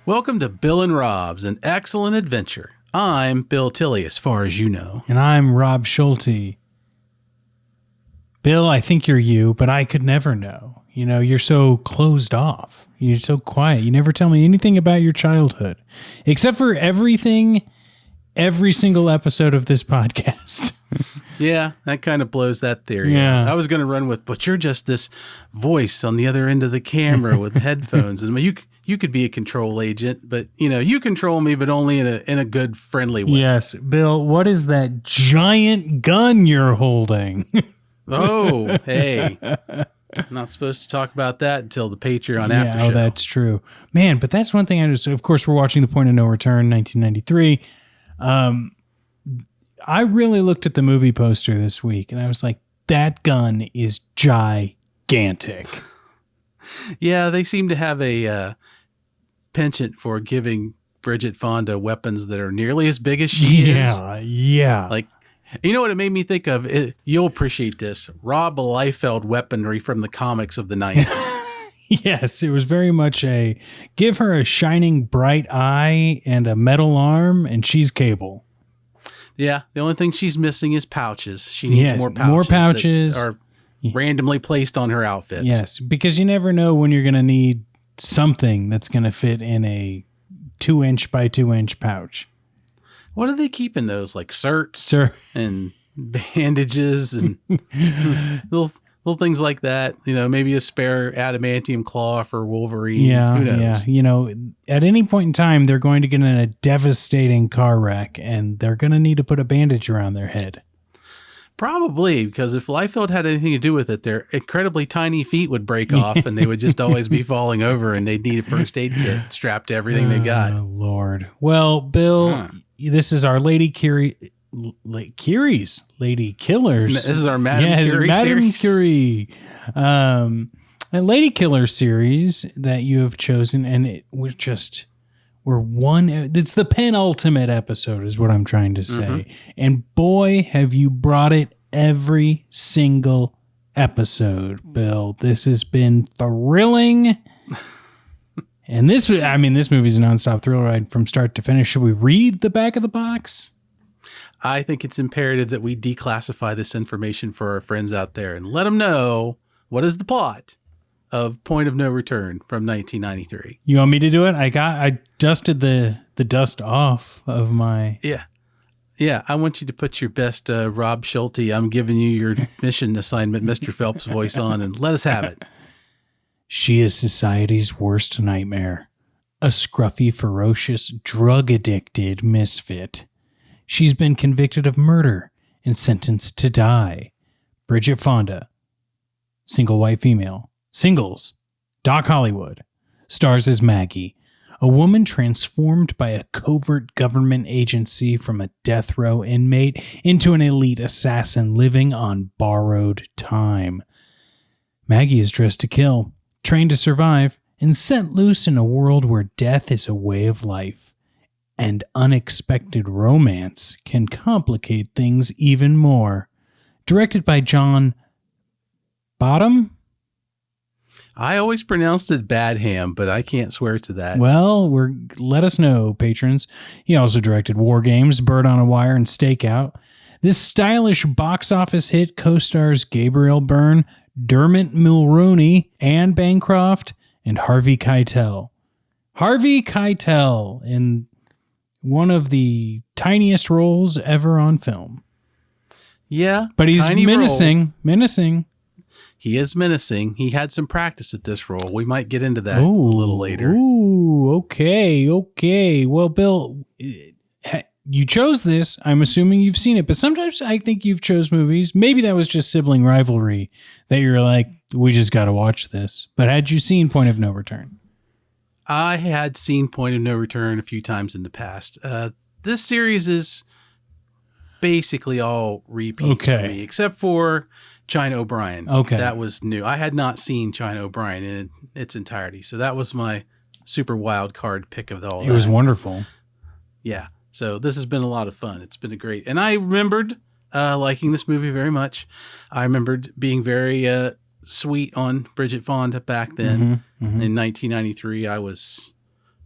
Welcome to Bill and Rob's An Excellent Adventure. I'm Bill Tilley, as far as you know. And I'm Rob Schulte. Bill, I think you're you, but I could never know. You know, you're so closed off. You're so quiet. You never tell me anything about your childhood, except for every single episode of this podcast. Yeah, that kind of blows that theory. Yeah. I was going to run with, but you're just this voice on the other end of the camera with headphones. And you could be a control agent, but you control me, but only in a good, friendly way. Yes. Bill, what is that giant gun you're holding? Oh, hey. I'm not supposed to talk about that until the Patreon after show. Oh, that's true. Man, but that's one thing I just, of course, we're watching The Point of No Return, 1993. I really looked at the movie poster this week and I was like, that gun is gigantic. Yeah, they seem to have a penchant for giving Bridget Fonda weapons that are nearly as big as she is. Yeah. Like, you know what it made me think of? You'll appreciate this. Rob Liefeld weaponry from the comics of the 90s. Yes, it was very much a give her a shining bright eye and a metal arm and she's Cable. Yeah, the only thing she's missing is pouches. She needs more pouches. More pouches. That are randomly placed on her outfits. Yes, because you never know when you're going to need something that's going to fit in a 2-inch by 2-inch pouch. What do they keep in those? Like certs and bandages and little things like that. Maybe a spare adamantium claw for Wolverine. Yeah, who knows? Yeah. At any point in time, they're going to get in a devastating car wreck and they're going to need to put a bandage around their head. Probably, because if Liefeld had anything to do with it, their incredibly tiny feet would break off and they would just always be falling over and they'd need a first aid kit strapped to everything they got. Oh, Lord. Well, Bill, this is our Lady Killers. This is our Madame Curie series. Curie. A Lady Killer series that you have chosen, and it's the penultimate episode is what I'm trying to say. Mm-hmm. And boy, have you brought it every single episode, Bill. This has been thrilling. And this movie's a nonstop thrill ride from start to finish. Should we read the back of the box? I think it's imperative that we declassify this information for our friends out there and let them know what is the plot of Point of No Return from 1993. You want me to do it? I dusted the dust off of my... Yeah, I want you to put your best Rob Schulte, I'm giving you your mission assignment, Mr. Phelps voice on, and let us have it. She is society's worst nightmare. A scruffy, ferocious, drug-addicted misfit. She's been convicted of murder and sentenced to die. Bridget Fonda. Single white female. Singles. Doc Hollywood. Stars as Maggie. A woman transformed by a covert government agency from a death row inmate into an elite assassin living on borrowed time. Maggie is dressed to kill, trained to survive, and set loose in a world where death is a way of life. And unexpected romance can complicate things even more. Directed by John Bottom? I always pronounced it Badham, but I can't swear to that. Well, let us know, patrons. He also directed War Games, Bird on a Wire, and Stakeout. This stylish box office hit co-stars Gabriel Byrne, Dermot Mulroney, Anne Bancroft, and Harvey Keitel. Harvey Keitel in one of the tiniest roles ever on film. Yeah, but he's menacing. He is menacing. He had some practice at this role. We might get into that a little later. Ooh, okay. Well, Bill, you chose this. I'm assuming you've seen it, but sometimes I think you've chose movies. Maybe that was just sibling rivalry that you're like, we just got to watch this. But had you seen Point of No Return? I had seen Point of No Return a few times in the past. This series is basically all repeats for me, except for China O'Brien. Okay. That was new. I had not seen China O'Brien in its entirety, so that was my super wild card pick of all that. It was wonderful. Yeah. So this has been a lot of fun. It's been great. And I remembered liking this movie very much. I remembered being very sweet on Bridget Fonda back then. In 1993, I was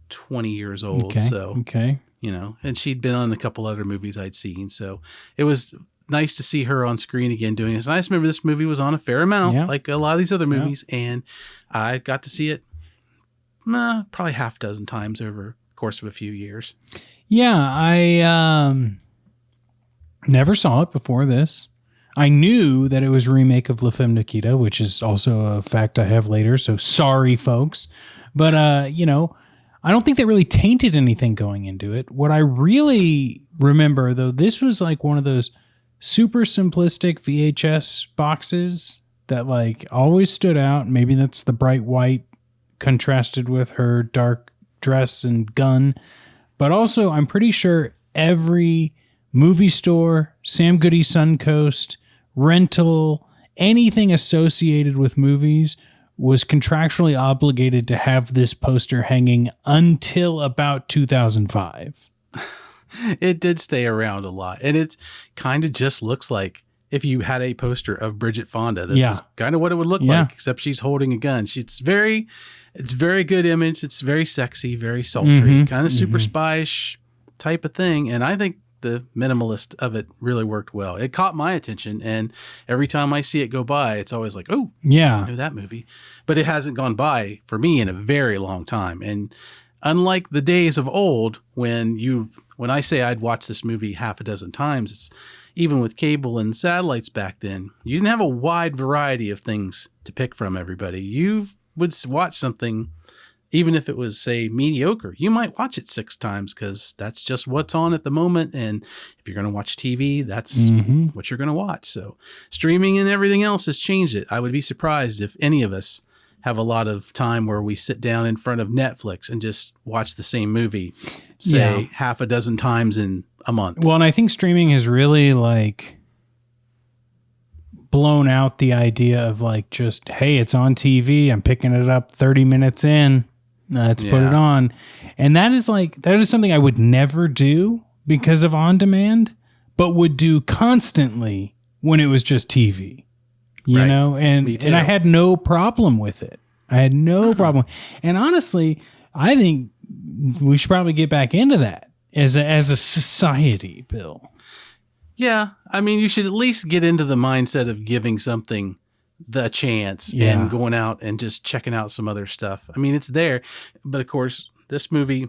20 years old. Okay. So, okay. you know, and she'd been on a couple other movies I'd seen. So it was nice to see her on screen again doing this. And I just remember this movie was on a fair amount, like a lot of these other movies. And I got to see it probably half a dozen times over the course of a few years. Yeah, I never saw it before this. I knew that it was a remake of La Femme Nikita, which is also a fact I have later. So sorry, folks. But, you know, I don't think that really tainted anything going into it. What I really remember, though, this was like one of those super simplistic VHS boxes that like always stood out. Maybe that's the bright white contrasted with her dark dress and gun. But also, I'm pretty sure every movie store, Sam Goody Suncoast, rental, anything associated with movies was contractually obligated to have this poster hanging until about 2005. It did stay around a lot. And it kind of just looks like if you had a poster of Bridget Fonda, this is kind of what it would look like, except she's holding a gun. It's very good image. It's very sexy, very sultry, kind of super spy-ish type of thing. And I think the minimalist of it really worked well. It caught my attention, and every time I see it go by, it's always like, oh, I know that movie. But it hasn't gone by for me in a very long time. And unlike the days of old, when I say I'd watch this movie half a dozen times, it's even with cable and satellites back then, you didn't have a wide variety of things to pick from, everybody. You would watch something, even if it was, say, mediocre, you might watch it 6 times because that's just what's on at the moment. And if you're going to watch TV, that's what you're going to watch. So streaming and everything else has changed it. I would be surprised if any of us have a lot of time where we sit down in front of Netflix and just watch the same movie, say, half a dozen times in a month. Well, and I think streaming has really like blown out the idea of like just, hey, it's on TV. I'm picking it up 30 minutes in. Let's put it on. And that is something I would never do because of on demand, but would do constantly when it was just TV, you know? And I had no problem with it. I had no problem. And honestly, I think we should probably get back into that as a society, Bill. Yeah. I mean, you should at least get into the mindset of giving something the chance and going out and just checking out some other stuff. I mean, it's there, but of course this movie,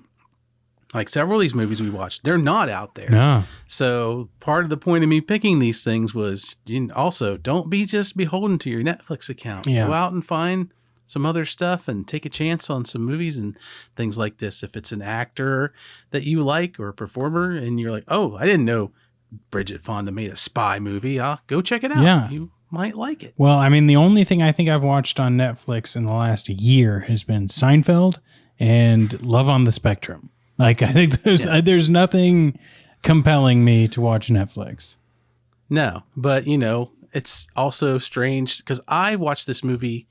like several of these movies we watched, they're not out there. No. So part of the point of me picking these things was also don't be just beholden to your Netflix account. Go out and find some other stuff and take a chance on some movies and things like this. If it's an actor that you like or a performer and you're like, oh, I didn't know Bridget Fonda made a spy movie. I'll go check it out. Yeah. You might like it. Well, I mean, the only thing I think I've watched on Netflix in the last year has been Seinfeld and Love on the Spectrum. Like, I think there's nothing compelling me to watch Netflix. No, but it's also strange because I watched this movie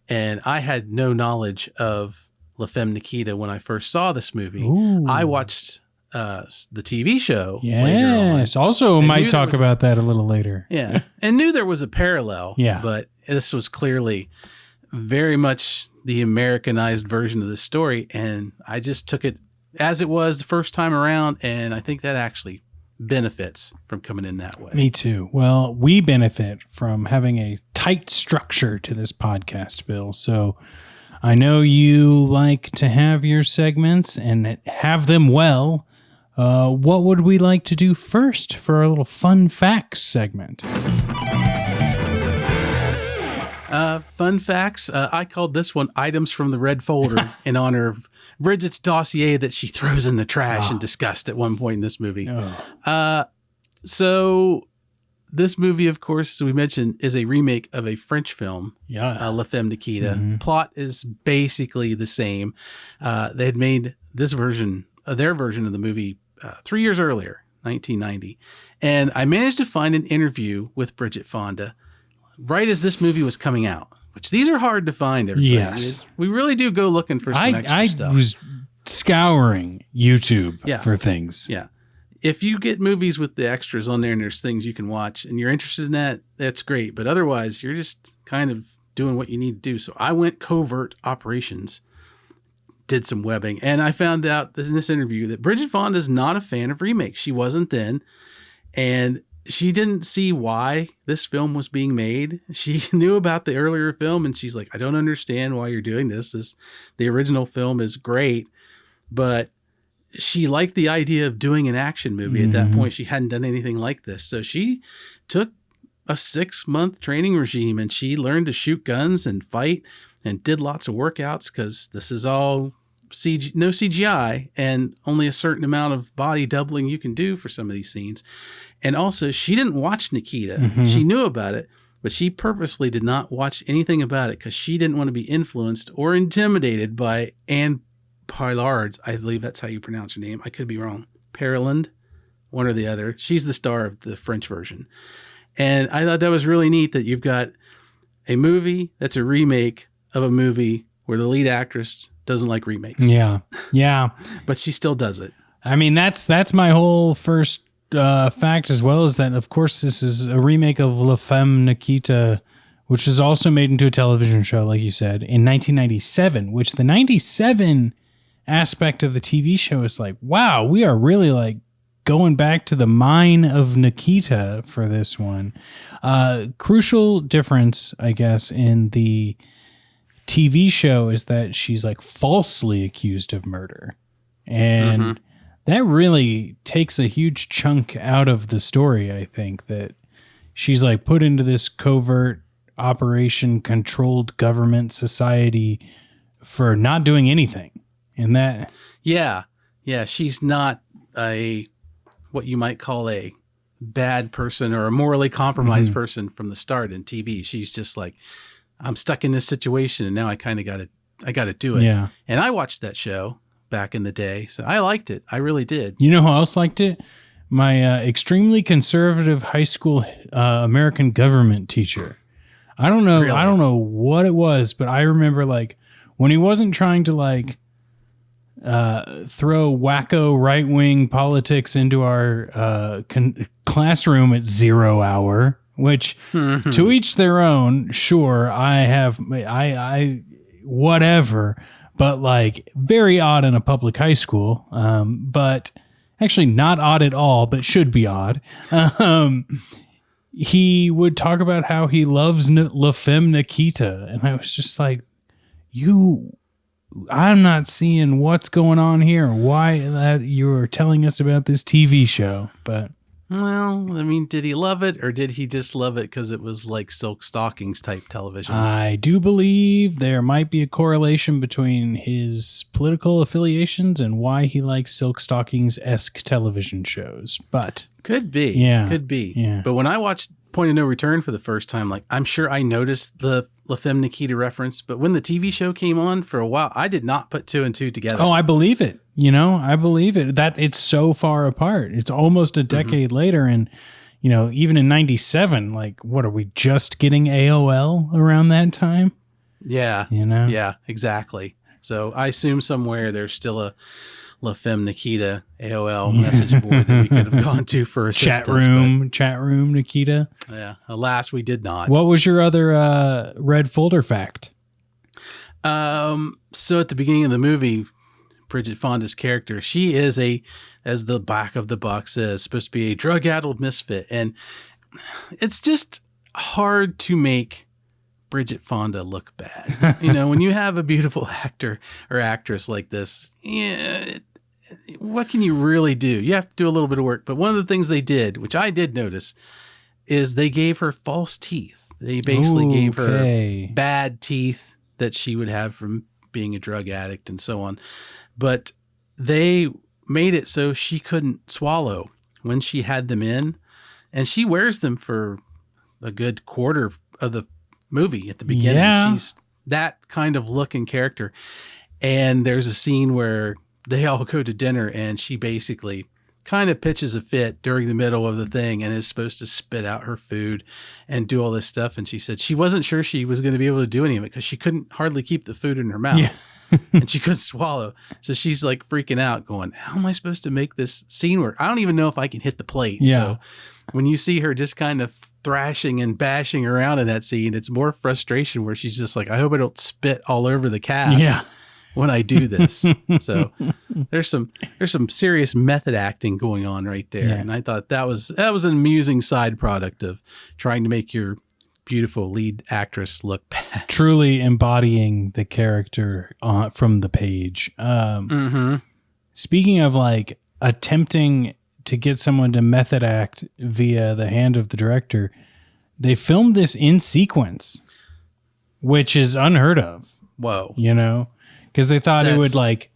and I had no knowledge of La Femme Nikita when I first saw this movie. Ooh. I watched the TV show later on. Yes, also might talk about that a little later. Yeah, and knew there was a parallel. Yeah. But this was clearly very much the Americanized version of the story, and I just took it as it was the first time around, and I think that actually benefits from coming in that way. Me too. Well, we benefit from having a tight structure to this podcast, Bill. So I know you like to have your segments and have them well. What would we like to do first for our little fun facts segment? Fun facts. I called this one Items from the Red Folder in honor of Bridget's dossier that she throws in the trash in disgust at one point in this movie. So this movie, of course, as we mentioned, is a remake of a French film, La Femme Nikita. Plot is basically the same. They had made this version, their version of the movie 3 years earlier, 1990. And I managed to find an interview with Bridget Fonda right as this movie was coming out, which these are hard to find. Everybody. Yes. We really do go looking for some extra stuff. I was scouring YouTube for things. Yeah. If you get movies with the extras on there and there's things you can watch and you're interested in that, that's great. But otherwise, you're just kind of doing what you need to do. So I went covert operations did some webbing. And I found out in this interview that Bridget Fonda is not a fan of remakes. She wasn't then. And she didn't see why this film was being made. She knew about the earlier film and she's like, I don't understand why you're doing this. The original film is great, but she liked the idea of doing an action movie. At that point, she hadn't done anything like this. So she took a 6-month training regime and she learned to shoot guns and fight and did lots of workouts because this is all no CGI and only a certain amount of body doubling you can do for some of these scenes. And also, she didn't watch Nikita. She knew about it, but she purposely did not watch anything about it because she didn't want to be influenced or intimidated by Anne Pillards. I believe that's how you pronounce her name. I could be wrong. Parland, one or the other. She's the star of the French version. And I thought that was really neat that you've got a movie that's a remake of a movie where the lead actress doesn't like remakes. Yeah. Yeah. But she still does it. I mean, that's my whole first fact, as well as that, of course, this is a remake of La Femme Nikita, which was also made into a television show, like you said, in 1997, which the 97 aspect of the TV show is like, wow, we are really like going back to the mine of Nikita for this one. Crucial difference, I guess, in the TV show is that she's like falsely accused of murder. And that really takes a huge chunk out of the story, I think, that she's like put into this covert operation controlled government society for not doing anything. And that... Yeah, she's not what you might call a bad person or a morally compromised person from the start in TV. She's just like, I'm stuck in this situation and now I kind of got to do it. Yeah. And I watched that show back in the day, so I liked it. I really did. You know who else liked it? My extremely conservative high school American government teacher. I don't know. Really? I don't know what it was, but I remember like when he wasn't trying to like throw wacko right-wing politics into our classroom at 0 hour, which to each their own. Sure, I whatever, but like very odd in a public high school. But actually not odd at all, but should be odd. He would talk about how he loves La Femme Nikita, and I was just like, I'm not seeing what's going on here. Why that you're telling us about this TV show, but well, I mean, did he love it or did he just love it because it was like Silk Stockings type television? I do believe there might be a correlation between his political affiliations and why he likes Silk Stockings-esque television shows, but could be. Yeah. But when I watched Point of No Return for the first time, like I'm sure I noticed the La Femme Nikita reference, but when the TV show came on for a while, I did not put 2 and 2 together. Oh, I believe it. I believe it. That it's so far apart. It's almost a decade later, and even in 97, like what are we just getting AOL around that time? Yeah. Yeah, exactly. So I assume somewhere there's still a La Femme Nikita AOL message board that we could have gone to for assistance. Chat room Nikita. Yeah. Alas, we did not. What was your other red folder fact? So at the beginning of the movie, Bridget Fonda's character, she is as the back of the box says, supposed to be a drug-addled misfit. And it's just hard to make Bridget Fonda look bad. When you have a beautiful actor or actress like this, what can you really do? You have to do a little bit of work. But one of the things they did, which I did notice, is they gave her false teeth. They basically gave her bad teeth that she would have from being a drug addict and so on. But they made it so she couldn't swallow when she had them in. And she wears them for a good quarter of the movie at the beginning. Yeah. She's that kind of look and character. And there's a scene where they all go to dinner and she basically kind of pitches a fit during the middle of the thing and is supposed to spit out her food and do all this stuff. And she said she wasn't sure she was going to be able to do any of it because she couldn't hardly keep the food in her mouth. Yeah. And she couldn't swallow. So she's like freaking out going, how am I supposed to make this scene work? I don't even know if I can hit the plate. Yeah. So when you see her just kind of thrashing and bashing around in that scene, it's more frustration where she's just like, I hope I don't spit all over the cast. Yeah. when I do this. So there's some serious method acting going on right there. Yeah. And I thought that was an amusing side product of trying to make your beautiful lead actress look bad. Truly embodying the character from the page. Speaking of like attempting to get someone to method act via the hand of the director, they filmed this in sequence, which is unheard of. Whoa. You know, because they thought it would like,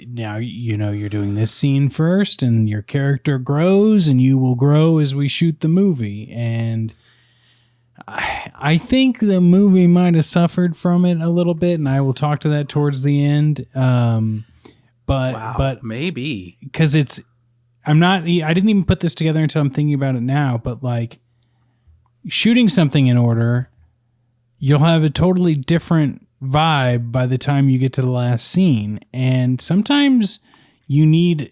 now, you know, you're doing this scene first and your character grows and you will grow as we shoot the movie. And I think the movie might have suffered from it a little bit, and I will talk to that towards the end. But maybe because I didn't even put this together until I'm thinking about it now, but like shooting something in order, you'll have a totally different vibe by the time you get to the last scene. And sometimes you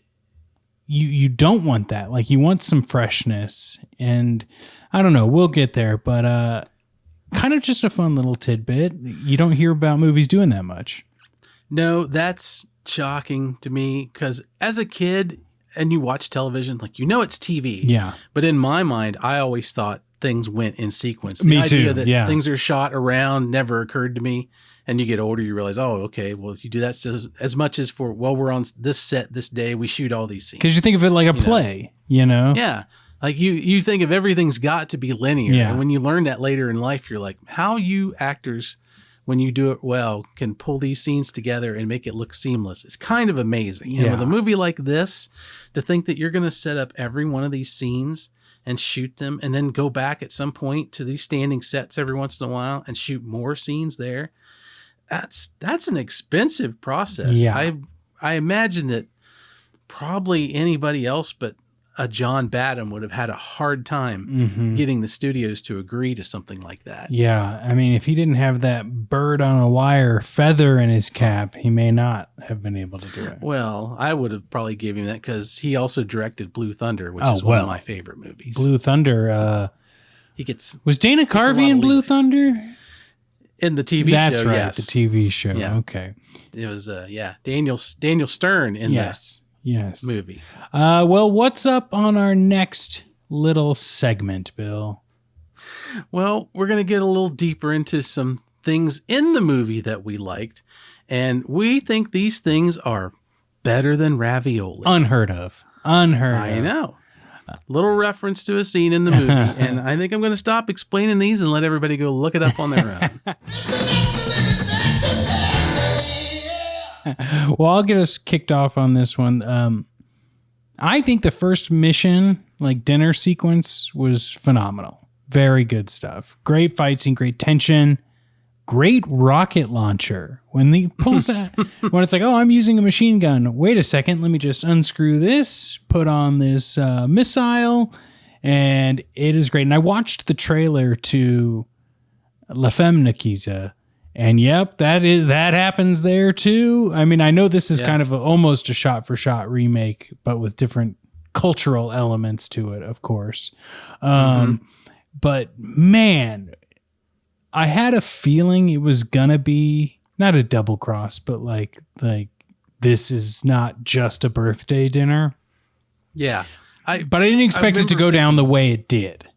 don't want that. Like you want some freshness, and I don't know, we'll get there, but kind of just a fun little tidbit. You don't hear about movies doing that much. No, that's shocking to me because as a kid and you watch television, like, you know, it's TV. Yeah. But in my mind, I always thought things went in sequence. Me the too. idea that things are shot around never occurred to me. And you get older, you realize, oh, okay, well, you do that as much as for, well, we're on this set this day, we shoot all these scenes. Because you think of it like a play, you know? Yeah. Like you think of everything's got to be linear. Yeah. And when you learn that later in life, you're like, how you actors, when you do it well, can pull these scenes together and make it look seamless. It's kind of amazing. And with a movie like this, to think that you're going to set up every one of these scenes and shoot them and then go back at some point to these standing sets every once in a while and shoot more scenes there. That's an expensive process. Yeah. I imagine that probably anybody else but a John Badham would have had a hard time getting the studios to agree to something like that. Yeah. I mean, if he didn't have that bird on a wire feather in his cap, he may not have been able to do it. Well, I would have probably given him that because he also directed Blue Thunder, which is one of my favorite movies. Blue Thunder. So was Dana Carvey in Blue Thunder? In the TV show, That's right, yes. the TV show. Yeah. Okay. It was, Daniel Stern in Yes. movie. Well, what's up on our next little segment, Bill? Well, we're going to get a little deeper into some things in the movie that we liked, and we think these things are better than ravioli. Unheard of. I know. Little reference to a scene in the movie, and I think I'm going to stop explaining these and let everybody go look it up on their own. Well, I'll get us kicked off on this one. I think the first mission, like dinner sequence, was phenomenal. Very good stuff. Great fight scene, great tension, great rocket launcher. When he pulls that, when it's like, oh, I'm using a machine gun. Wait a second, let me just unscrew this, put on this missile, and it is great. And I watched the trailer to La Femme Nikita. And yep, that happens there too. I mean, I know this is kind of almost a shot-for-shot remake, but with different cultural elements to it, of course. But man, I had a feeling it was gonna be not a double cross, but like this is not just a birthday dinner. Yeah, but I didn't expect it to go down the way it did.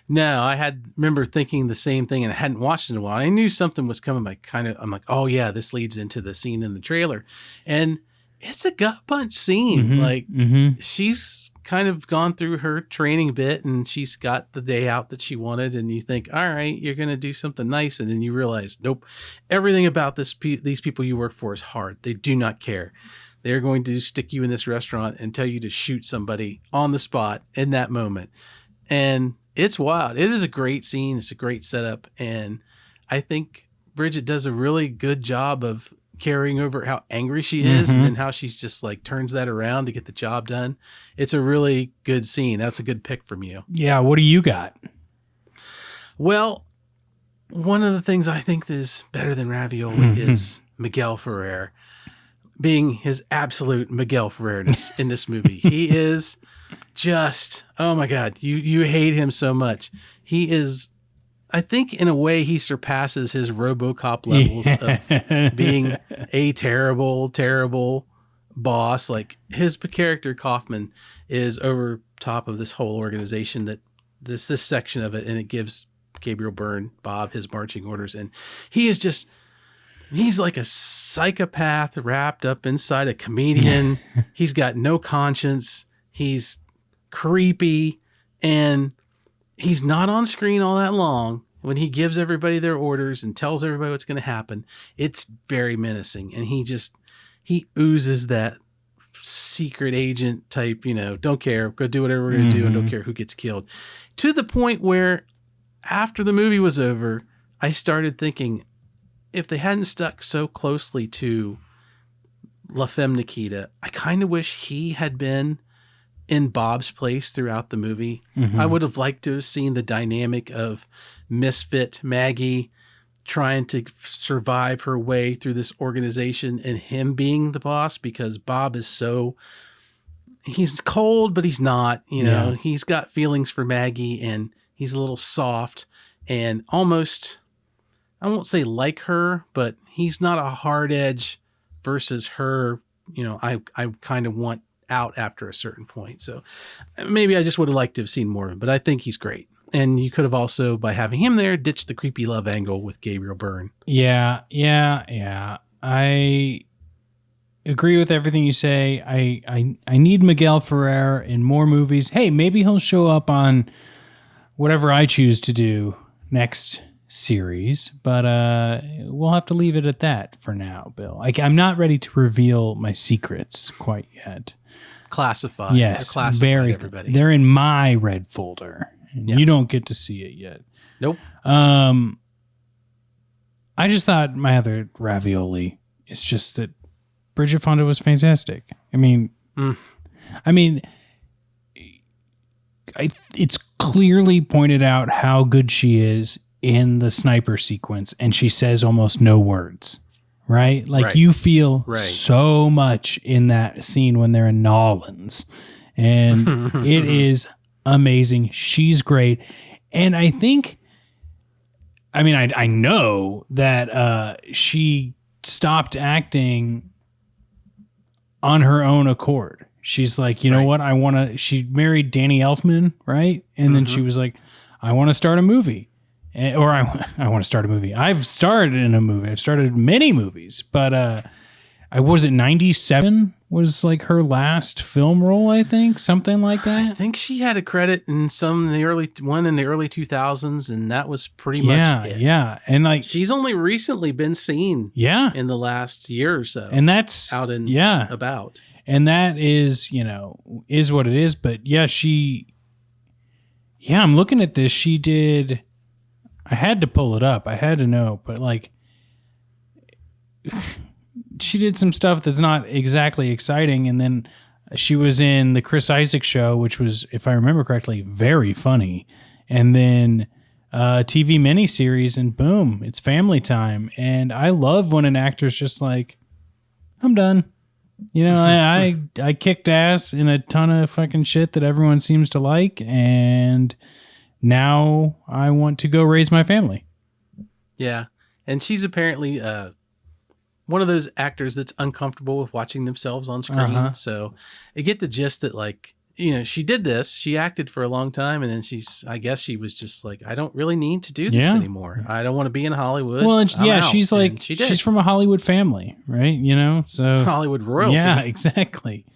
No, I remember thinking the same thing, and I hadn't watched it in a while. I knew something was coming. I'm like, oh yeah, this leads into the scene in the trailer, and it's a gut punch scene. She's kind of gone through her training bit, and she's got the day out that she wanted, and you think, all right, you're going to do something nice, and then you realize, nope, everything about these people you work for is hard. They do not care. They're going to stick you in this restaurant and tell you to shoot somebody on the spot in that moment, and it's wild. It is a great scene. It's a great setup. And I think Bridget does a really good job of carrying over how angry she is and then how she's just like turns that around to get the job done. It's a really good scene. That's a good pick from you. Yeah. What do you got? Well, one of the things I think is better than ravioli is Miguel Ferrer being his absolute Miguel Ferrer-ness in this movie. He is just, oh my God, you hate him so much. He is I think in a way he surpasses his RoboCop levels of being a terrible, terrible boss. Like his character Kaufman is over top of this whole organization, that this section of it, and it gives Gabriel Byrne, Bob, his marching orders, and he's like a psychopath wrapped up inside a comedian. He's got no conscience. He's creepy, and he's not on screen all that long. When he gives everybody their orders and tells everybody what's going to happen, it's very menacing. And he oozes that secret agent type, don't care, go do whatever we're going to do, and don't care who gets killed. To the point where after the movie was over, I started thinking, if they hadn't stuck so closely to La Femme Nikita, I kind of wish he had been in Bob's place throughout the movie. I would have liked to have seen the dynamic of misfit Maggie trying to survive her way through this organization and him being the boss, because Bob is he's cold, but he's not, he's got feelings for Maggie, and he's a little soft and almost, I won't say like her, but he's not a hard edge versus her. I kind of want out after a certain point. So maybe I just would have liked to have seen more of him, but I think he's great. And you could have also, by having him there, ditched the creepy love angle with Gabriel Byrne. Yeah. I agree with everything you say. I need Miguel Ferrer in more movies. Hey, maybe he'll show up on whatever I choose to do next series, but we'll have to leave it at that for now, Bill. I'm not ready to reveal my secrets quite yet. Classified. Yes, they're classified, everybody. They're in my red folder. Yeah. You don't get to see it yet. Nope. I just thought my other ravioli is just that Bridget Fonda was fantastic. It's clearly pointed out how good she is in the sniper sequence, and she says almost no words, right? Like you feel so much in that scene when they're in Nolans, and it is amazing. She's great. And I think, I know that she stopped acting on her own accord. She's like, you know what? She married Danny Elfman, right? And then she was like, I want to start a movie. I want to start a movie. I've starred in a movie. I've started many movies, but I was it 97 was like her last film role, I think, something like that. I think she had a credit in the early 2000s, and that was pretty much it. Yeah, and like she's only recently been seen, in the last year or so, and that's out and about, and that is is what it is. But I'm looking at this. She did. I had to pull it up. I had to know, but like. She did some stuff that's not exactly exciting, and then she was in the Chris Isaac Show, which was, if I remember correctly, very funny, and then a TV miniseries, and boom, it's Family Time. And I love when an actor's just like, I'm done. I kicked ass in a ton of fucking shit that everyone seems to like, and now I want to go raise my family. Yeah, and she's apparently one of those actors that's uncomfortable with watching themselves on screen. So I get the gist that she did this, she acted for a long time, and then I guess she was just like, I don't really need to do this anymore. I don't want to be in Hollywood. Well, she's like, she's from a Hollywood family, right? So Hollywood royalty. Yeah, exactly.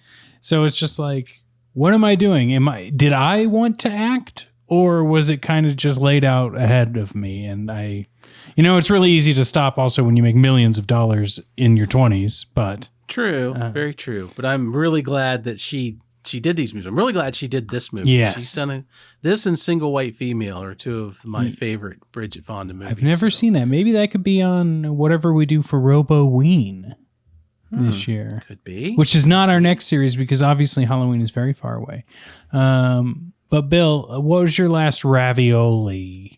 So it's just like, what am I doing? Did I want to act, or was it kind of just laid out ahead of me? And it's really easy to stop also when you make millions of dollars in your 20s, but true, very true. But I'm really glad that she did these movies. I'm really glad she did this movie. Yes. She's done this and Single White Female are two of my favorite Bridget Fonda movies. I've never seen that. Maybe that could be on whatever we do for Robo-Ween this year. Could be. Which is not our next series, because obviously Halloween is very far away. But Bill, what was your last ravioli?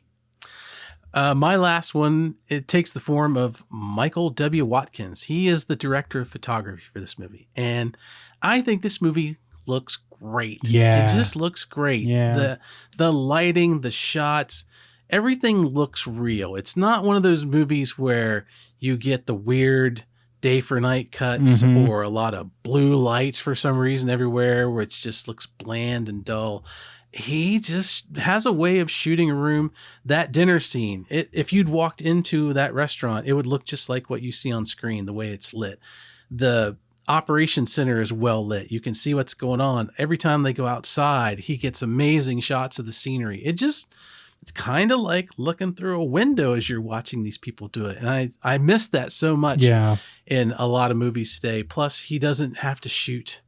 My last one, it takes the form of Michael W. Watkins. He is the director of photography for this movie. And I think this movie looks great. Yeah. It just looks great. Yeah. The lighting, the shots, everything looks real. It's not one of those movies where you get the weird day for night cuts or a lot of blue lights for some reason everywhere, where it just looks bland and dull. He just has a way of shooting a room. That dinner scene, if you'd walked into that restaurant, it would look just like what you see on screen, the way it's lit. The operation center is well lit. You can see what's going on. Every time they go outside, he gets amazing shots of the scenery. It's kind of like looking through a window as you're watching these people do it. And I miss that so much in a lot of movies today. Plus, he doesn't have to shoot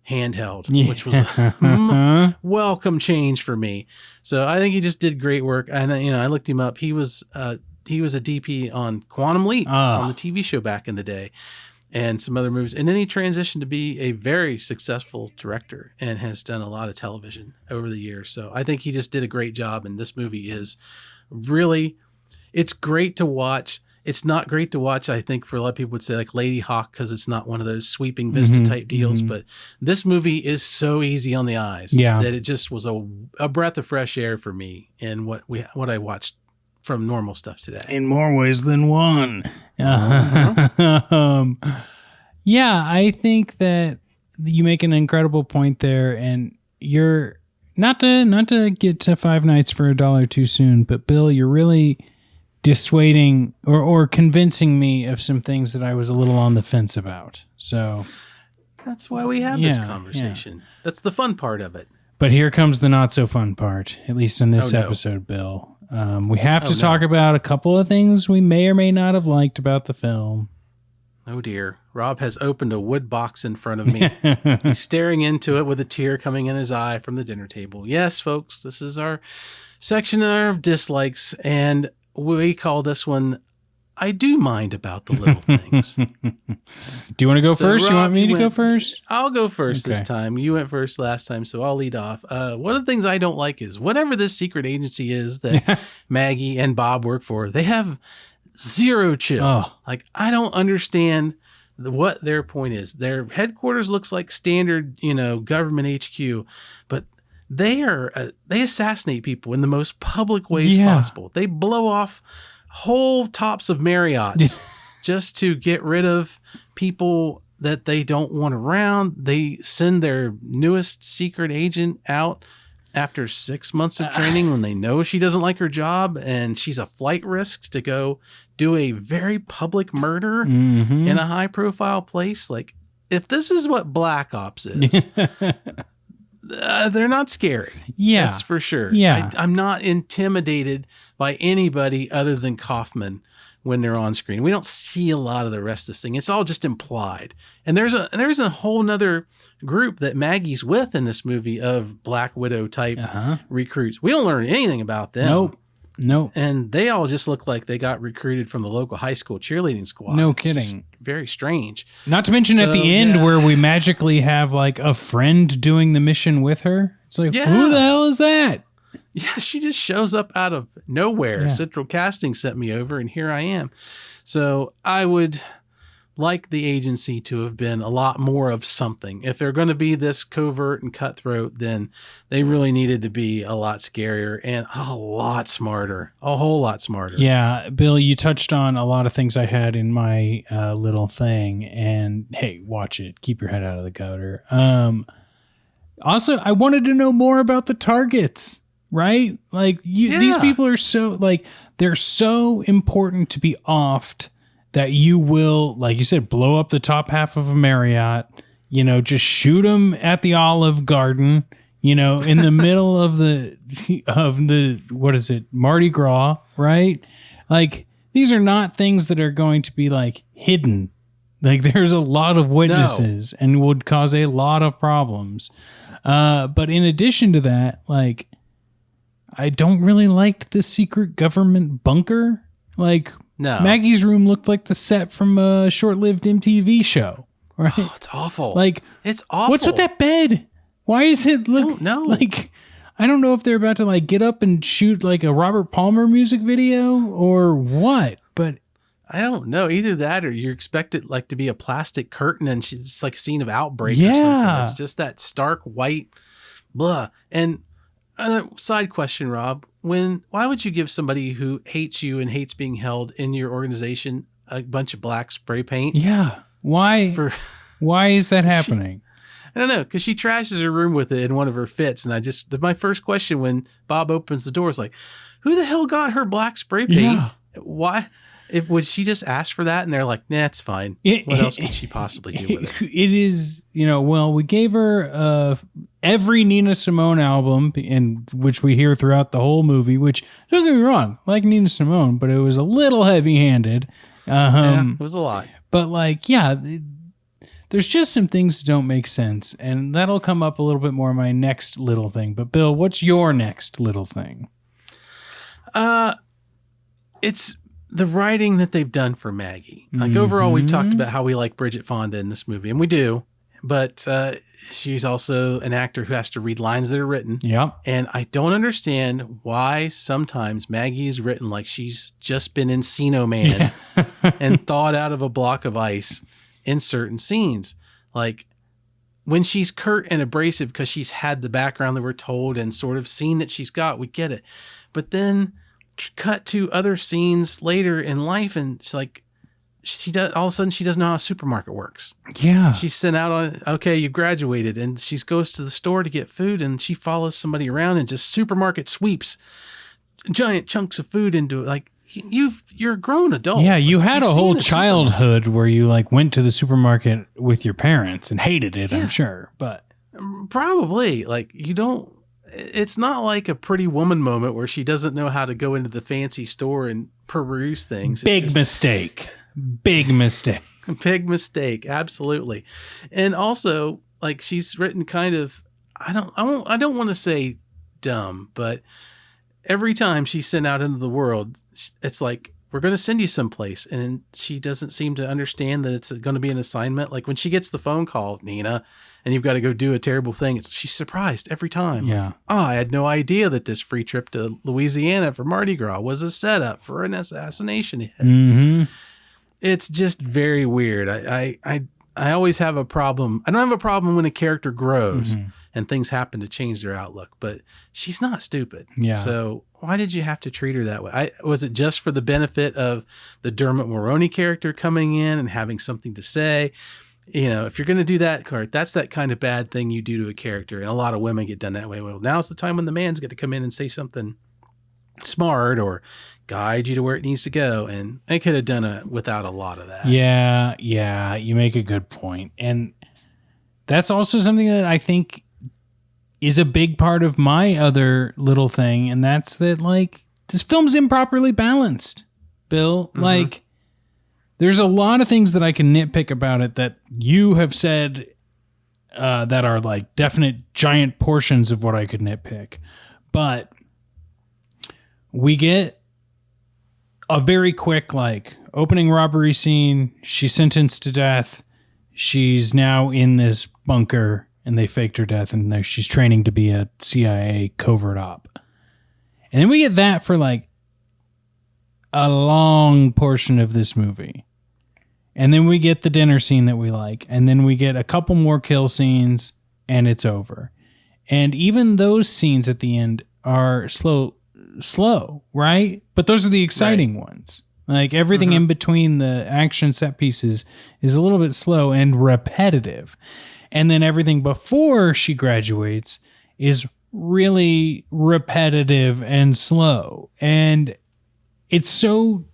handheld, which was a welcome change for me. So I think he just did great work. And, I looked him up. He was a DP on Quantum Leap on the TV show back in the day and some other movies. And then he transitioned to be a very successful director and has done a lot of television over the years. So I think he just did a great job. And this movie is really, it's great to watch. It's not great to watch, I think, for a lot of people would say like Lady Hawk, because it's not one of those sweeping vista type deals. But this movie is so easy on the eyes that it just was a breath of fresh air for me in what I watched from normal stuff today. In more ways than one. Yeah, I think that you make an incredible point there, and you're not to get to Five Nights for $1 too soon, but Bill, you're really dissuading or convincing me of some things that I was a little on the fence about. So that's why we have this conversation. Yeah. That's the fun part of it. But here comes the not so fun part, at least in this episode, Bill. We have to talk about a couple of things we may or may not have liked about the film. Oh dear. Rob has opened a wood box in front of me. He's staring into it with a tear coming in his eye from the dinner table. Yes, folks, this is our section of dislikes, and we call this one, I do mind about the little things. Do you want to go first? Rob, you want me to go first? I'll go first this time. You went first last time, so I'll lead off. One of the things I don't like is whatever this secret agency is that Maggie and Bob work for, they have zero chill. Oh. Like, I don't understand what their point is. Their headquarters looks like standard, government HQ, but they assassinate people in the most public ways possible. They blow off whole tops of Marriotts just to get rid of people that they don't want around. They send their newest secret agent out after 6 months of training when they know she doesn't like her job and she's a flight risk to go do a very public murder in a high profile place. Like, if this is what Black Ops is, they're not scary. Yeah. That's for sure. Yeah. I'm not intimidated by anybody other than Kaufman when they're on screen. We don't see a lot of the rest of this thing. It's all just implied. And there's a whole nother group that Maggie's with in this movie of Black Widow type recruits. We don't learn anything about them. Nope. And they all just look like they got recruited from the local high school cheerleading squad. No it's kidding. Very strange. Not to mention at the end where we magically have like a friend doing the mission with her. It's like, who the hell is that? Yeah, she just shows up out of nowhere. Central Casting sent me over, and here I am. So I would like the agency to have been a lot more of something. If they're going to be this covert and cutthroat, then they really needed to be a lot scarier and a lot smarter. A whole lot smarter. Yeah, Bill, you touched on a lot of things I had in my little thing. And hey, watch it. Keep your head out of the gutter. Also, I wanted to know more about the targets. Right? Like these people are so they're so important to be offed that you will, like you said, blow up the top half of a Marriott, just shoot them at the Olive Garden, in the middle of the what is it? Mardi Gras, right? Like, these are not things that are going to be like hidden. Like, there's a lot of witnesses and would cause a lot of problems. But in addition to that, like, I don't really like the secret government bunker. Like, Maggie's room looked like the set from a short-lived MTV show. Right? Oh, it's awful. Like, it's awful. What's with that bed? Why is it look like? I don't know if they're about to like get up and shoot like a Robert Palmer music video or what, but I don't know. Either that or you expect it like to be a plastic curtain and it's like a scene of Outbreak or something. It's just that stark white blah. And Side question, Rob. Why would you give somebody who hates you and hates being held in your organization a bunch of black spray paint? Yeah. Why? Why is that happening? I don't know, because she trashes her room with it in one of her fits. And my first question when Bob opens the door is like, who the hell got her black spray paint? Yeah. Why? Would she just ask for that? And they're like, nah, it's fine. What else could she possibly do with it? It is, we gave her every Nina Simone album, in which we hear throughout the whole movie, which, don't get me wrong, like Nina Simone, but it was a little heavy-handed. Yeah, it was a lot. But there's just some things that don't make sense, and that'll come up a little bit more in my next little thing. But Bill, what's your next little thing? It's the writing that they've done for Maggie. Like overall, we've talked about how we like Bridget Fonda in this movie, and we do. But she's also an actor who has to read lines that are written. Yeah. And I don't understand why sometimes Maggie is written like she's just been Encino Man and thawed out of a block of ice in certain scenes. Like when she's curt and abrasive because she's had the background that we're told and sort of seen that she's got, we get it. But then cut to other scenes later in life and she's like, all of a sudden she doesn't know how a supermarket works. Yeah. She's sent out on, okay, you graduated, and she goes to the store to get food and she follows somebody around and just supermarket sweeps giant chunks of food into it. Like you're a grown adult. Yeah. You had You've a whole seen childhood where you went to the supermarket with your parents and hated it, I'm sure, but probably it's not like a Pretty Woman moment where she doesn't know how to go into the fancy store and peruse things. Big mistake. Big mistake. Big mistake. Absolutely. And also, she's written kind of, I don't want to say dumb, but every time she's sent out into the world, it's like, we're going to send you someplace. And she doesn't seem to understand that it's going to be an assignment. Like when she gets the phone call, Nina, and you've got to go do a terrible thing, she's surprised every time. Yeah. I had no idea that this free trip to Louisiana for Mardi Gras was a setup for an assassination hit. Mm-hmm. It's just very weird. I always have a problem. I don't have a problem when a character grows and things happen to change their outlook, but she's not stupid. Yeah. So why did you have to treat her that way? Was it just for the benefit of the Dermot Mulroney character coming in and having something to say? If you're going to do that, that's that kind of bad thing you do to a character. And a lot of women get done that way. Well, now's the time when the man's got to come in and say something smart or guide you to where it needs to go. And I could have done it without a lot of that. Yeah. You make a good point. And that's also something that I think is a big part of my other little thing. And that's that, this film's improperly balanced, Bill. Mm-hmm. There's a lot of things that I can nitpick about it that you have said that are definite giant portions of what I could nitpick. But we get a very quick opening robbery scene. She's sentenced to death. She's now in this bunker and they faked her death and she's training to be a CIA covert op. And then we get that for a long portion of this movie. And then we get the dinner scene that we like. And then we get a couple more kill scenes and it's over. And even those scenes at the end are slow, right? But those are the exciting ones. Everything in between the action set pieces is a little bit slow and repetitive. And then everything before she graduates is really repetitive and slow. And it's so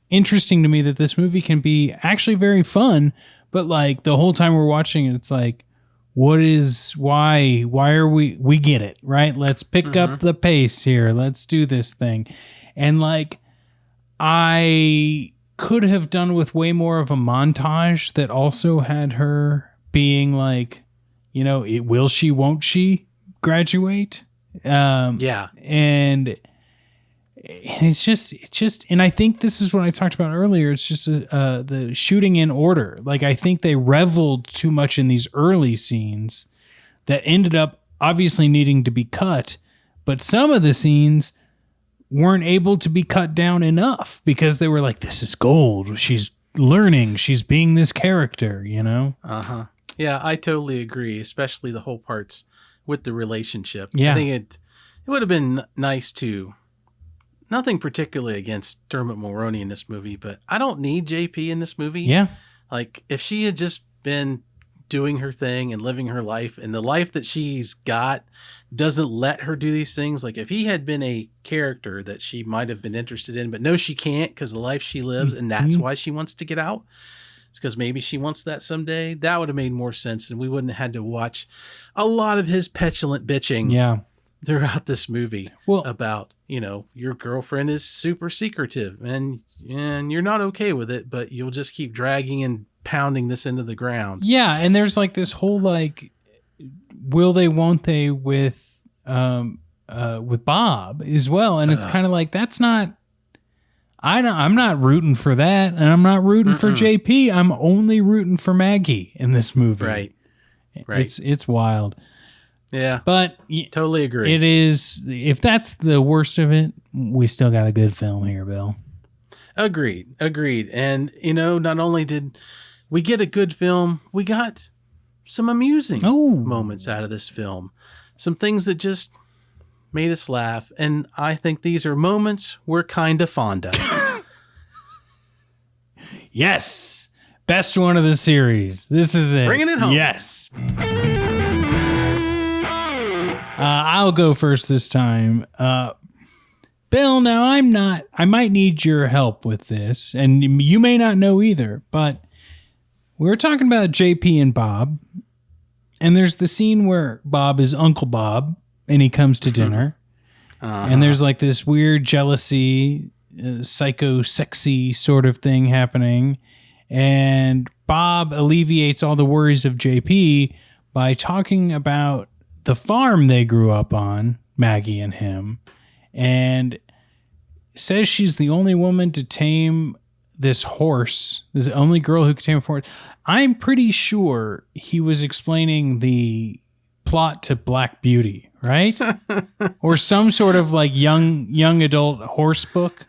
interesting to me that this movie can be actually very fun, but the whole time we're watching it, it's why are we get it, right? Let's pick up the pace here. Let's do this thing. And I could have done with way more of a montage that also had her being will she, won't she graduate? Yeah. And it's just, and I think this is what I talked about earlier. It's just the shooting in order. I think they reveled too much in these early scenes that ended up obviously needing to be cut, but some of the scenes weren't able to be cut down enough because they were this is gold. She's learning. She's being this character, Yeah, I totally agree, especially the whole parts with the relationship. Yeah. I think it would have been nice to, nothing particularly against Dermot Mulroney in this movie, but I don't need JP in this movie. Yeah. Like, if she had just been doing her thing and living her life, and the life that she's got doesn't let her do these things. Like, if he had been a character that she might have been interested in, but no, she can't because the life she lives, and that's why she wants to get out. It's because maybe she wants that someday. That would have made more sense, and we wouldn't have had to watch a lot of his petulant bitching throughout this movie about, your girlfriend is super secretive and you're not okay with it, but you'll just keep dragging and pounding this into the ground. Yeah. And there's like this whole, like, will they, won't they with Bob as well. And it's kind of like, that's not, I'm not rooting for that. And I'm not rooting for JP. I'm only rooting for Maggie in this movie. Right. It's wild. Yeah, but totally agree. It is, if that's the worst of it, we still got a good film here, Bill. Agreed. And, not only did we get a good film, we got some amusing moments out of this film. Some things that just made us laugh. And I think these are moments we're kind of fond of. Yes. Best one of the series. This is it. Bringing it home. Yes. I'll go first this time. Bill, now I might need your help with this, and you may not know either, but we were talking about JP and Bob, and there's the scene where Bob is Uncle Bob, and he comes to dinner, and there's like this weird jealousy, psycho-sexy sort of thing happening, and Bob alleviates all the worries of JP by talking about the farm they grew up on, Maggie and him, and says she's the only woman to tame this horse. This is the only girl who could tame a horse. I'm pretty sure he was explaining the plot to Black Beauty, right? Or some sort of like young adult horse book.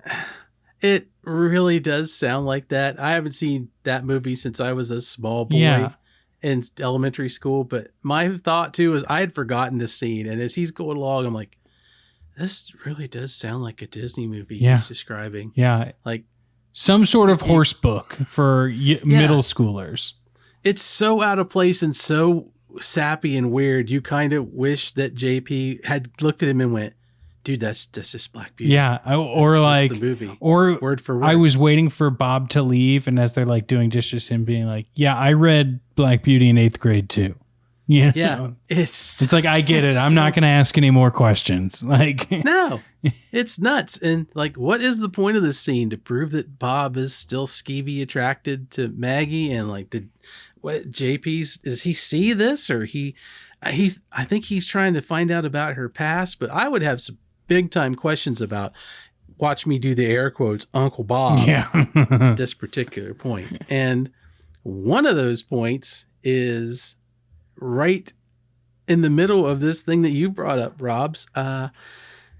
It really does sound like that. I haven't seen that movie since I was a small boy. In elementary school, but my thought too is I had forgotten this scene, and as he's going along, I'm like, this really does sound like a Disney movie he's describing. Yeah, like some sort of horse book for middle schoolers. It's so out of place and so sappy and weird. You kind of wish that JP had looked at him and went, dude, that's just Black Beauty. Yeah, or like the movie, or word for word. I was waiting for Bob to leave, and as they're like doing dishes, him being like, "Yeah, I read Black Beauty in 8th grade too." Yeah, it's like I get it. I'm not going to ask any more questions. Like, no, it's nuts. And like, what is the point of this scene to prove that Bob is still skeevy attracted to Maggie? And like, does he see this, or I think he's trying to find out about her past, but I would have some big time questions about, watch me do the air quotes, Uncle Bob at this particular point. And one of those points is right in the middle of this thing that you brought up, Robs.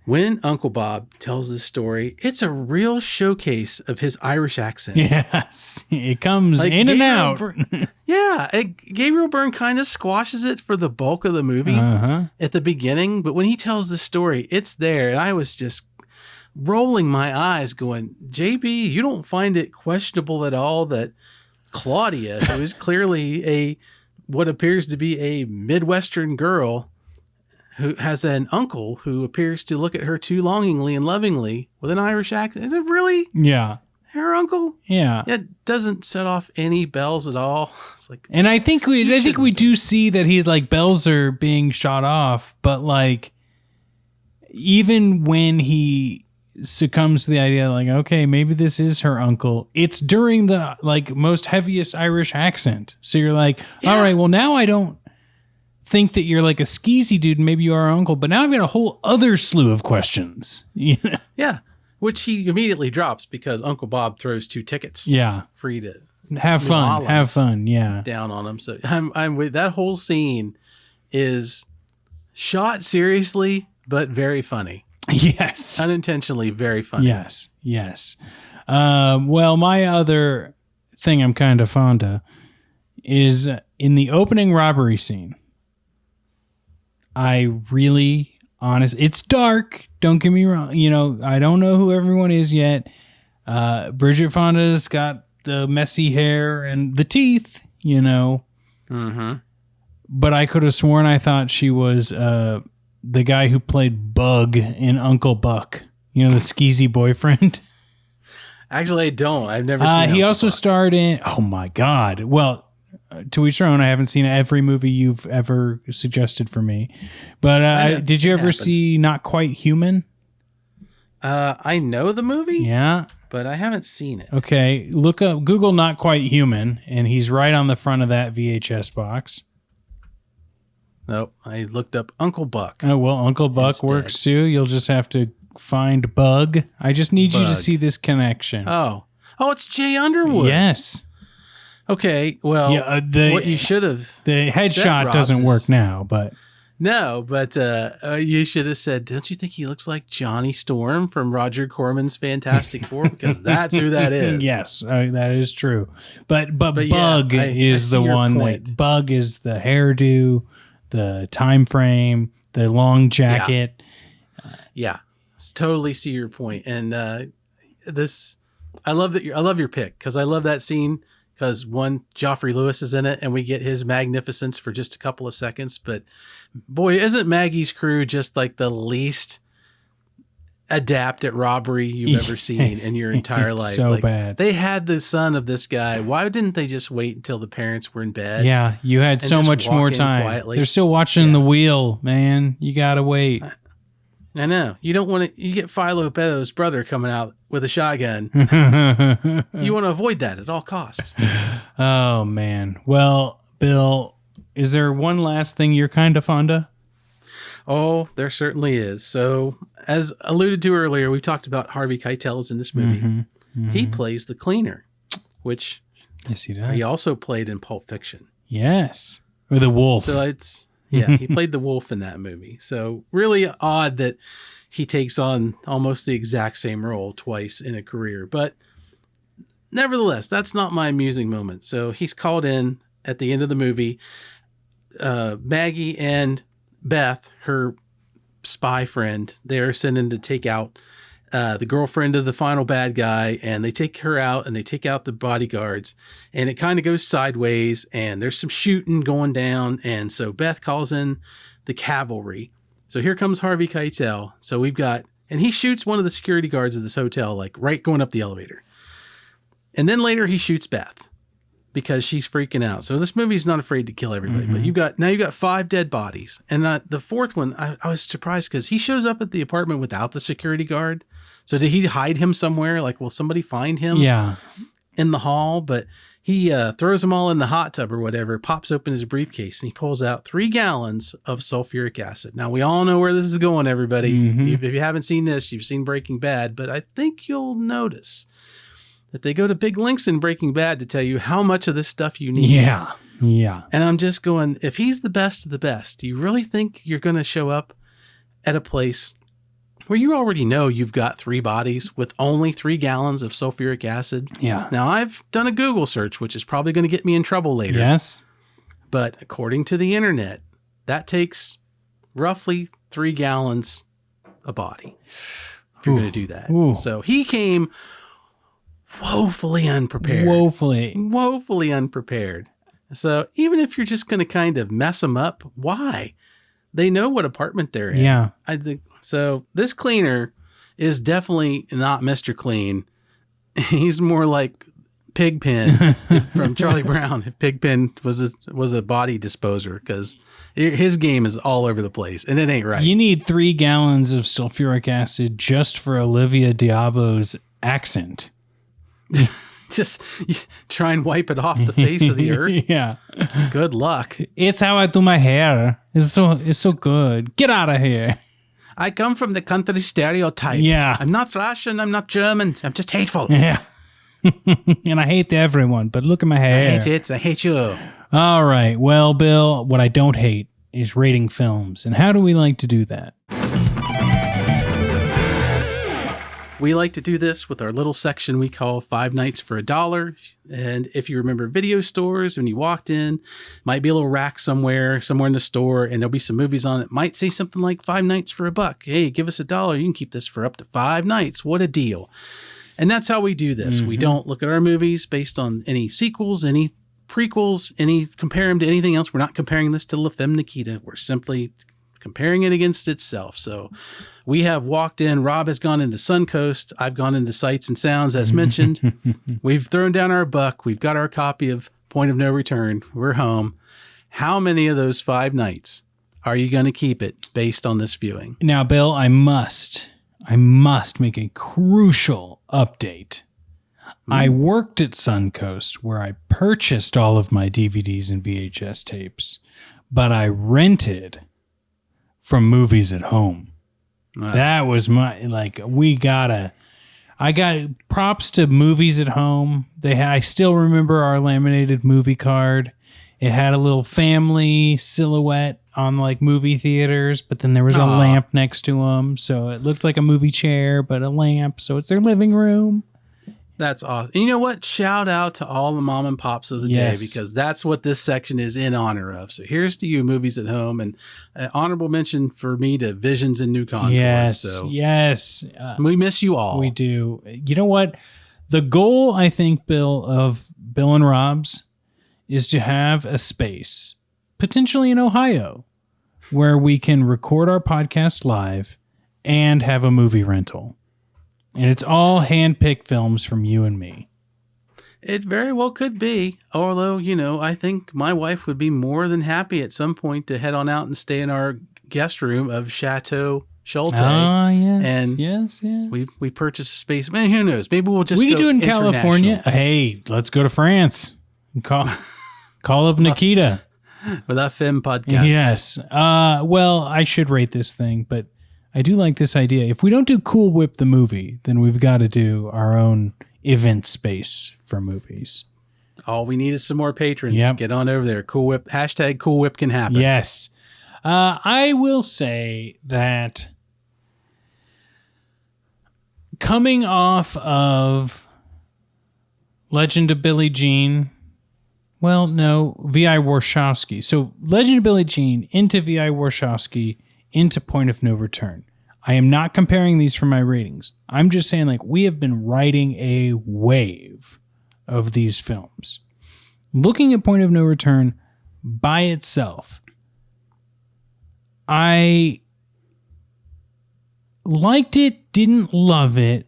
When Uncle Bob tells this story, it's a real showcase of his Irish accent. Yes, it comes like in and out. Gabriel Byrne kind of squashes it for the bulk of the movie at the beginning, but when he tells the story, it's there, and I was just rolling my eyes going, JB, you don't find it questionable at all that Claudia, who is clearly what appears to be a Midwestern girl, who has an uncle who appears to look at her too longingly and lovingly with an Irish accent. Is it really? Yeah. Her uncle? Yeah. It doesn't set off any bells at all. It's like, and I think we do see that he's like bells are being shot off, but like even when he succumbs to the idea like, okay, maybe this is her uncle, it's during the like most heaviest Irish accent. So you're like, all right, well now I don't think that you're like a skeezy dude and maybe you are our uncle, but now I've got a whole other slew of questions. Yeah. Which he immediately drops because Uncle Bob throws 2 tickets. For you to have fun. Yeah. Down on him. So I'm with that whole scene is shot seriously, but very funny. Yes. Unintentionally very funny. Yes. Well, my other thing I'm kind of fond of is in the opening robbery scene. I really honest. It's dark. Don't get me wrong. You know, I don't know who everyone is yet. Bridget Fonda's got the messy hair and the teeth, you know. Mm-hmm. But I could have sworn I thought she was the guy who played Bug in Uncle Buck. You know, the skeezy boyfriend. Actually, I don't. I've never seen He also starred in... Oh, my God. Well, to each their own. I haven't seen every movie you've ever suggested for me. But did you ever see Not Quite Human? I know the movie. Yeah. But I haven't seen it. Okay. Google Not Quite Human, and he's right on the front of that VHS box. Nope. I looked up Uncle Buck. Oh, well, Uncle Buck instead works too. You'll just have to find Bug. I just need you to see this connection. Oh, it's Jay Underwood. Yes. Okay. Well, what you should have. The headshot doesn't work now, but. No, but you should have said, don't you think he looks like Johnny Storm from Roger Corman's Fantastic Four? Because that's who that is. Yes, that is true. But Bug is the one that Bug is the hairdo, the time frame, the long jacket. Yeah. Totally see your point. And I love your pick because I love that scene because one, Joffrey Lewis is in it and we get his magnificence for just a couple of seconds. But boy, isn't Maggie's crew just like the least adept at robbery you've ever seen in your entire life? So bad. They had the son of this guy. Why didn't they just wait until the parents were in bed? Yeah, you had so much more time. Quietly? They're still watching the wheel, man. You got to wait. I know. You don't want to. You get Philo Beddoes' brother coming out with a shotgun. You want to avoid that at all costs. Oh, man. Well, Bill, is there one last thing you're kind of fond of? Oh, there certainly is. So, as alluded to earlier, we talked about Harvey Keitel's in this movie. Mm-hmm. Mm-hmm. He plays the cleaner, which yes, he does. He also played in Pulp Fiction. Yes, or the wolf. So it's. Yeah, he played the wolf in that movie. So really odd that he takes on almost the exact same role twice in a career. But nevertheless, that's not my amusing moment. So he's called in at the end of the movie. Maggie and Beth, her spy friend, they're sent in to take out the girlfriend of the final bad guy, and they take her out and they take out the bodyguards, and it kind of goes sideways and there's some shooting going down. And so Beth calls in the cavalry. So here comes Harvey Keitel. So we've got, and he shoots one of the security guards of this hotel, like right going up the elevator. And then later he shoots Beth because she's freaking out. So this movie's not afraid to kill everybody, but you got 5 dead bodies. And the fourth one, I was surprised because he shows up at the apartment without the security guard. So did he hide him somewhere? Like, will somebody find him in the hall? But he throws them all in the hot tub or whatever, pops open his briefcase, and he pulls out 3 gallons of sulfuric acid. Now, we all know where this is going, everybody. Mm-hmm. If you haven't seen this, you've seen Breaking Bad, but I think you'll notice that they go to big lengths in Breaking Bad to tell you how much of this stuff you need. Yeah. Yeah. And I'm just going, if he's the best of the best, do you really think you're going to show up at a place where you already know you've got 3 bodies with only 3 gallons of sulfuric acid? Yeah. Now, I've done a Google search, which is probably going to get me in trouble later. Yes. But according to the internet, that takes roughly 3 gallons a body if you're going to do that. Ooh. So he came woefully unprepared. Woefully unprepared. So even if you're just going to kind of mess them up, why? They know what apartment they're in. Yeah. I think so. This cleaner is definitely not Mr. Clean. He's more like Pigpen from Charlie Brown. If Pigpen was a body disposer, because his game is all over the place and it ain't right. You need 3 gallons of sulfuric acid just for Olivia Diabo's accent. Just try and wipe it off the face of the earth. Yeah. Good luck. It's how I do my hair. It's so good. Get out of here. I come from the country stereotype. Yeah. I'm not Russian. I'm not German. I'm just hateful. Yeah. And I hate everyone, but look at my hair. I hate it. I hate you. All right. Well, Bill, what I don't hate is rating films. And how do we like to do that? We like to do this with our little section we call 5 Nights for $1. And if you remember video stores, when you walked in, might be a little rack somewhere in the store, and there'll be some movies on it. Might say something like 5 Nights for $1. Hey, give us $1. You can keep this for up to 5 nights. What a deal. And that's how we do this. Mm-hmm. We don't look at our movies based on any sequels, any prequels, compare them to anything else. We're not comparing this to La Femme Nikita. We're simply comparing it against itself. So we have walked in. Rob has gone into Suncoast. I've gone into Sights and Sounds, as mentioned. We've thrown down our buck. We've got our copy of Point of No Return. We're home. How many of those 5 nights are you going to keep it based on this viewing? Now, Bill, I must make a crucial update. I worked at Suncoast, where I purchased all of my DVDs and VHS tapes, but I rented from Movies at Home. Wow. That was I got props to Movies at Home. I still remember our laminated movie card. It had a little family silhouette on movie theaters, but then there was a lamp next to them. So it looked like a movie chair, but a lamp. So it's their living room. That's awesome. And you know what? Shout out to all the mom and pops of the day, because that's what this section is in honor of. So here's to you, Movies at Home, and an honorable mention for me to Visions in New Concord. Yes. We miss you all. We do. You know what? The goal, I think, Bill, of Bill and Rob's is to have a space, potentially in Ohio, where we can record our podcast live and have a movie rental. And it's all hand-picked films from you and me. It very well could be. Although, I think my wife would be more than happy at some point to head on out and stay in our guest room of Chateau Schulte. Ah, yes. And yes. We purchased a space. Man, who knows? Maybe we'll just we go can do it in California. Hey, let's go to France. Call up Nikita. With that Femme podcast. Yes. Well, I should rate this thing, but I do like this idea. If we don't do Cool Whip the movie, then we've got to do our own event space for movies. All we need is some more patrons. Yep. Get on over there. Cool Whip. # Cool Whip can happen. Yes. I will say that coming off of Legend of Billie Jean, well, no, V.I. Warshawski. So Legend of Billie Jean into V.I. Warshawski into Point of No Return. I am not comparing these for my ratings. I'm just saying, we have been riding a wave of these films. Looking at Point of No Return by itself, I liked it, didn't love it.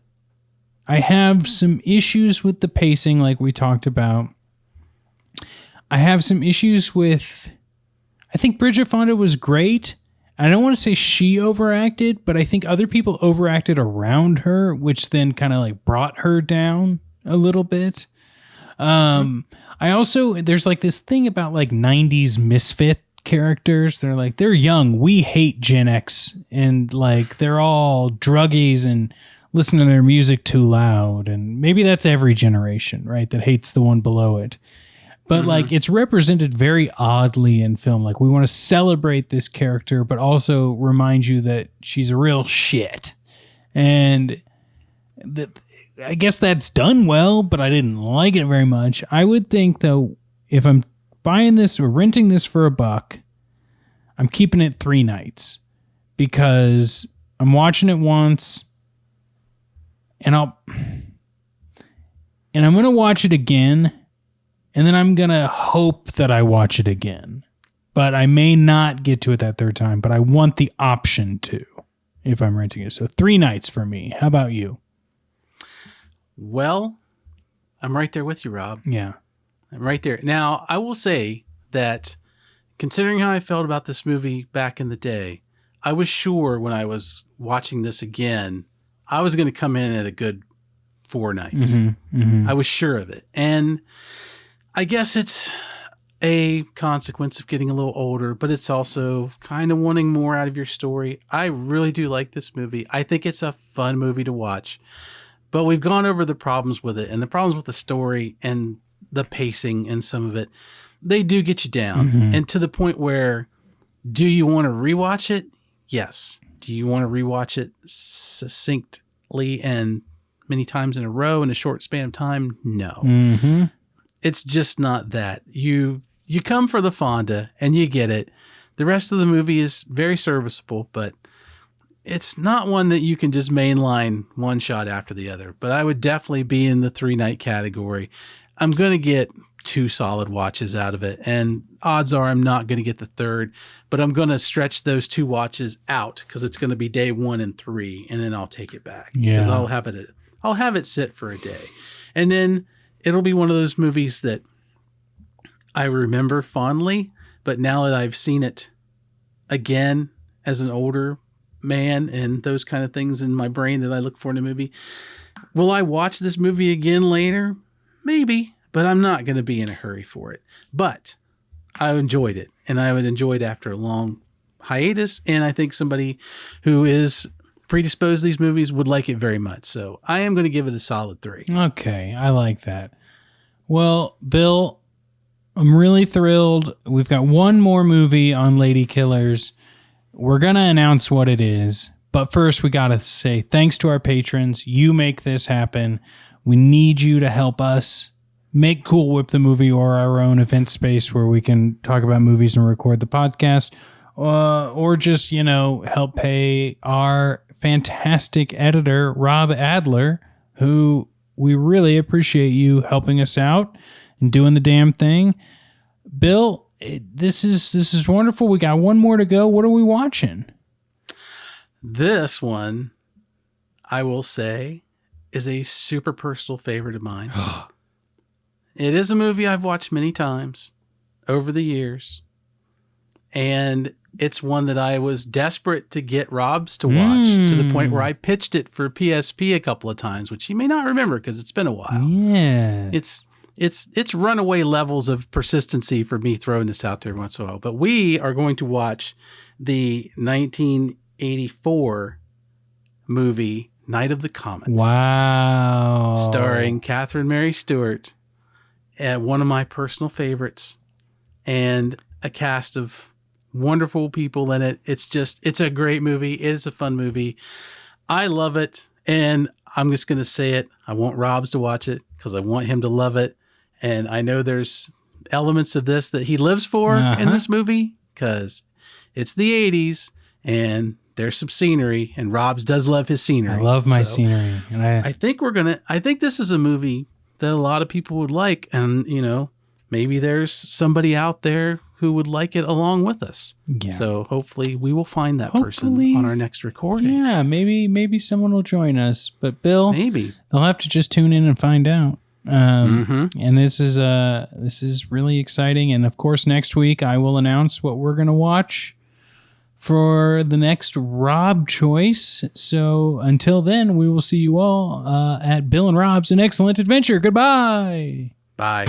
I have some issues with the pacing, like we talked about. I have some issues with... I think Bridget Fonda was great. I don't want to say she overacted, but I think other people overacted around her, which then kind of brought her down a little bit. I also, there's this thing about 90s misfit characters. They're young. We hate Gen X, and they're all druggies and listen to their music too loud. And maybe that's every generation, right? That hates the one below it. But it's represented very oddly in film. We want to celebrate this character, but also remind you that she's a real shit. And I guess that's done well, but I didn't like it very much. I would think, though, if I'm buying this or renting this for $1, I'm keeping it 3 nights, because I'm watching it once, and I'm going to watch it again. And then I'm going to hope that I watch it again. But I may not get to it that 3rd time, but I want the option to if I'm renting it. So 3 nights for me. How about you? Well, I'm right there with you, Rob. Yeah. I'm right there. Now, I will say that considering how I felt about this movie back in the day, I was sure when I was watching this again, I was going to come in at a good 4 nights. I was sure of it. And I guess it's a consequence of getting a little older, but it's also kind of wanting more out of your story. I really do like this movie. I think it's a fun movie to watch, but we've gone over the problems with it, and the problems with the story and the pacing and some of it, they do get you down. And to the point where, do you want to rewatch it? Yes. Do you want to rewatch it succinct consistently and many times in a row in a short span of time, no. Mm-hmm. It's just not that. You come for the Fonda and you get it. The rest of the movie is very serviceable, but it's not one that you can just mainline one shot after the other. But I would definitely be in the 3-night category. I'm going to get 2 solid watches out of it, and odds are I'm not going to get the third, but I'm going to stretch those 2 watches out because it's going to be day 1 and 3, and then I'll take it back because I'll have it sit for a day, and then it'll be one of those movies that I remember fondly, but now that I've seen it again as an older man and those kind of things in my brain that I look for in a movie, will I watch this movie again later? Maybe. But I'm not going to be in a hurry for it. But I enjoyed it, and I would enjoy it after a long hiatus, and I think somebody who is predisposed to these movies would like it very much. So I am going to give it a solid 3. Okay, I like that. Well, Bill, I'm really thrilled. We've got one more movie on Lady Killers. We're going to announce what it is, but first we got to say thanks to our patrons. You make this happen. We need you to help us make Cool Whip the movie or our own event space where we can talk about movies and record the podcast, or just, help pay our fantastic editor, Rob Adler, who we really appreciate you helping us out and doing the damn thing. Bill, this is wonderful. We got one more to go. What are we watching? This one, I will say, is a super personal favorite of mine. It is a movie I've watched many times over the years, and it's one that I was desperate to get Rob's to watch to the point where I pitched it for PSP a couple of times, which he may not remember because it's been a while. Yeah. It's runaway levels of persistency for me throwing this out there every once in a while. But we are going to watch the 1984 movie Night of the Comet. Wow. Starring Catherine Mary Stewart. One of my personal favorites, and a cast of wonderful people in it. It's a great movie. It is a fun movie. I love it, and I'm just going to say it. I want Rob's to watch it because I want him to love it, and I know there's elements of this that he lives for in this movie because it's the 80s, and there's some scenery, and Rob's does love his scenery. I love my scenery. And I think this is a movie that a lot of people would like, and maybe there's somebody out there who would like it along with us. Yeah. So hopefully we will find that person on our next recording. Yeah, maybe someone will join us. But Bill, maybe they'll have to just tune in and find out. And this is really exciting. And of course, next week I will announce what we're going to watch for the next Rob choice. So until then, we will see you all at Bill and Rob's An Excellent Adventure. Goodbye. Bye.